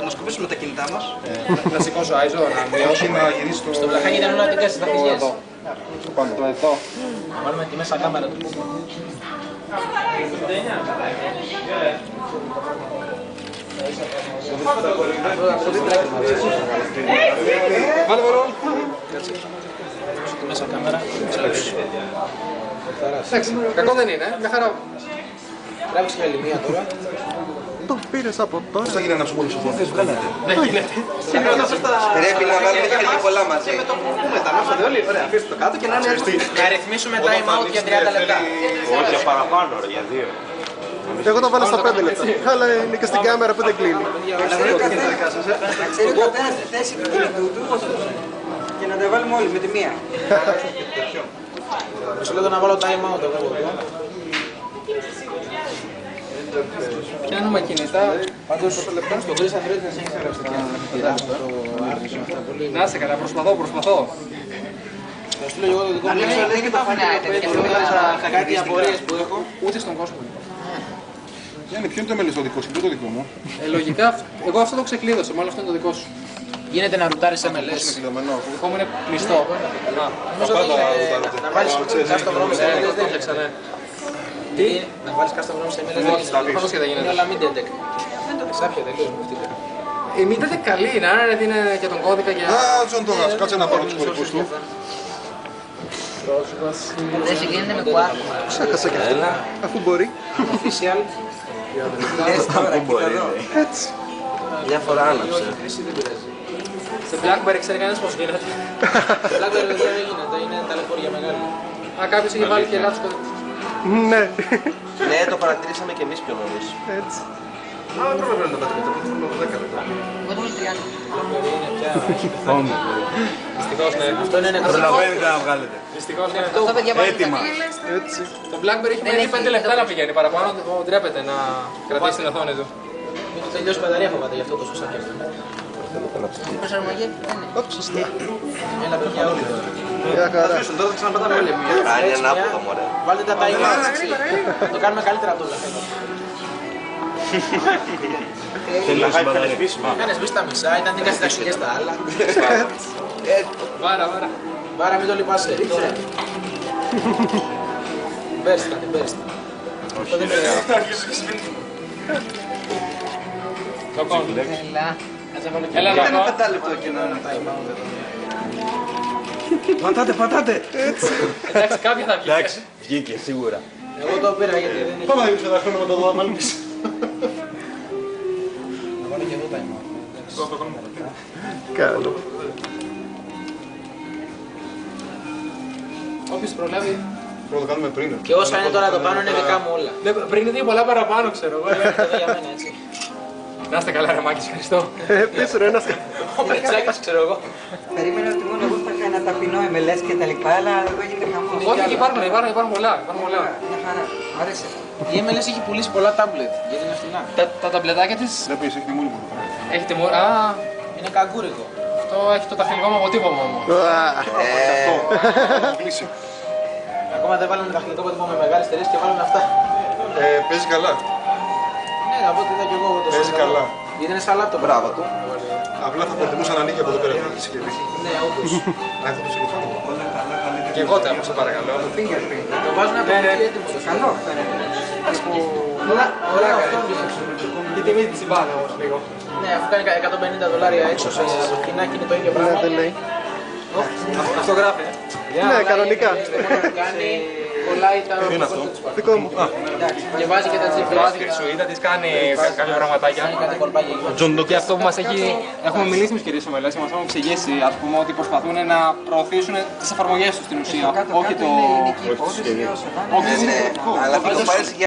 Να σκουπίσουμε τα κινητά μας. Να σηκώσω Άιζο, να μειώσει, να γυρίσει το... Στο βλαχάκι ήταν όλα δικά στις δαχτυλιές. Το πάνω. Το εδώ. Να βάλουμε τη μέσα κάμερα του. Βάλε βαρό. Τη μέσα κάμερα. Εντάξει, κακό δεν είναι, μια χαρά. Τράβηξε μια λιμία τώρα. Το πήρες από τώρα. Πώς θα γίνει να ψούμε όλους εδώ. Δεν γίνεται. Πρέπει να βάλουμε και λίγο πολλά μαζί. Και με το που μετανόσατε όλοι, ωραία, αφήστε το κάτω και να είναι έτοιμοι. Να ρυθμίσουμε time out για 30 λεπτά. Όχι για παραπάνω, ρε, για 2. Εγώ το βάλω στα 5 λεπτά. Αλλά είναι και στην κάμερα που δεν κλείνει. Να ξέρει ο καθένας τη θέση του κινητού του και να τα βάλουμε όλοι με τη μία. Σου λέω να βάλω time out εγώ. Πιάνουμε κινητά. Πάντως στον Chris Andrews δεν έχει γράψει και Να είσαι καλά, προσπαθώ. θα σου λέω εγώ το δικό μου. Λέει και το Στα κάτι απορίες που έχω. Ούτε στον κόσμο. Γιάννη, ποιο είναι το μέλος το δικό σου, ποιο το δικό μου. Λογικά, εγώ αυτό το ξεκλείδωσα, μάλλον αυτό είναι το δικό σου. Γίνεται να ρουτάρεις MLS. Είναι κλειδωμένο. Το δικό μου είναι κλειστό. Νομίζω ότι είναι να βάλεις custom ROM σε MLS δεν Έφτιαξα, ναι. Τι? Να βάλεις custom ROM σε MLS δεν γίνεται. Πώς και δεν Είναι γίνεται. όλα MediaTek. Σάπια τελείως μου αυτή. Η μύτα είναι καλή, να είναι για τον κώδικα και... Α, Τζον το γας, κάτσε να πάρω τους κορυφούς του. Δεν συγκρίνεται με κουάρκο. Ξέχασα και αυτό. Αφού μπορεί. Official. Έτσι. Μια φορά άναψε. Σε BlackBerry ξέρει κανένας πώς γίνεται. BlackBerry δεν γίνεται, είναι ταλαιπώρια μεγάλη. Α, κάποιος είχε βάλει και λάθος κωδικούς. Ναι. Ναι, το παρατηρήσαμε και εμείς πιο νωρίς. Έτσι. Α, δεν πρέπει να το πατρείτε, το θέλουμε 10 λεπτά. Εγώ το 30. Είναι πια... Δυστυχώς, ναι. Αυτό είναι νεκρό. Προλαβαίνετε να βγάλετε. Δυστυχώς, ναι. Αυτό παιδιά πάλι Έτοιμα. Έτσι. Το BlackBerry έχει μέχρι 5 λεπτά να πηγαίνει, παραπάνω ντρέπεται να κρατήσει την οθόνη του. Μην του τελειώσει η μπαταρία φοβάται, γι' αυτό το σωστά και αυτό. η προσαρμογή δεν είναι. Ωπ, σωστά. Έλα παιδιά όλοι. Μια χαρά. Αφήσουν, τώρα θα ξαναπατάμε όλοι. Κάνει ανάποδο, μωρέ. Βάλτε τα time out. Θα το κάνουμε καλύτερα από το λαχάκι. Θέλει να κάνει επίσημα. Κάνεις μπει στα μισά, ήταν δίκα στις δαχτυλιές στα άλλα. Βάρα. Βάρα μην το λυπάσαι. Μπέρστα, την μπέρστα. Αυτό δεν είναι. Έλα. Έλα Δεν είναι να 5 λεπτό και να είναι time out. Πατάτε. Εντάξει, κάποιοι θα βγει. Εντάξει, βγήκε σίγουρα. Εγώ το πήρα γιατί δεν είχε. Πάμε να δείξουμε ένα χρόνο με το δω, μάλλον. Να βάλω και εγώ time out. Καλό. Όποιος προλάβει. Πρέπει να το κάνουμε πριν. Και όσα είναι τώρα εδώ πάνω είναι δικά μου όλα. Πριν είναι πολλά παραπάνω, ξέρω εγώ. Αυτό για μένα έτσι. Να είστε καλά, ρε Μάκης, ευχαριστώ. Πίσω ρε ένας. Ο Μετσάκης ξέρω εγώ. Περίμενα ότι μόνο εγώ θα έκανα ταπεινό MLS και τα λοιπά, αλλά εδώ γίνεται χαμός. Όχι, υπάρχουν πολλά. Μια χαρά, μ' άρεσε. Η MLS έχει πουλήσει πολλά τάμπλετ γιατί είναι φθηνά. Τα ταμπλετάκια της Βλέπεις, έχει τη μούρη μου. έχει τιμωρ... Α, Είναι καγκούρικο. αυτό έχει το ταχυλικό μου αποτύπωμα όμως. Κλείσει. Ακόμα δεν βάλαμε δαχτυλικό αποτύπωμα με μεγάλες εταιρείες και βάλαμε αυτά. Παίζει καλά. Ναι, από ό,τι είδα και εγώ το Παίζει καλά. Γιατί είναι σαν λάπτοπ. Μπράβο του. Απλά θα προτιμούσα να ανοίγει από εδώ πέρα τη συσκευή. Ναι, όντως. Αν θα το συλληφάνω. Και εγώ τα σε παρακαλώ. Το βάζουν από εκεί έτοιμο. Καλό φαίνεται. Ωραία οθόνη. Η τιμή της συμπάνε όμως λίγο. Ναι, αφού κάνει $150 έξω σε φθηνάκι είναι το ίδιο Ναι, πράγμα. δεν λέει. Αυτό γράφει. Ναι, κανονικά. Κάνει, κολλάει τα Δικό μου. και βάζει και τα Βάζει GPS. και τη σουίδα της, κάνει κάποια πραγματάκια. Κάνει κάτι κολπάκια. Και αυτό που μας έχει... Έχουμε μιλήσει με τους κυρίους ομιλές και μας έχουν εξηγήσει, ας πούμε, ότι προσπαθούν να προωθήσουν τις εφαρμογές τους στην ουσία. Όχι το... Είναι εκεί, όντως ή όσο. Αλλά αυτό το πάρεις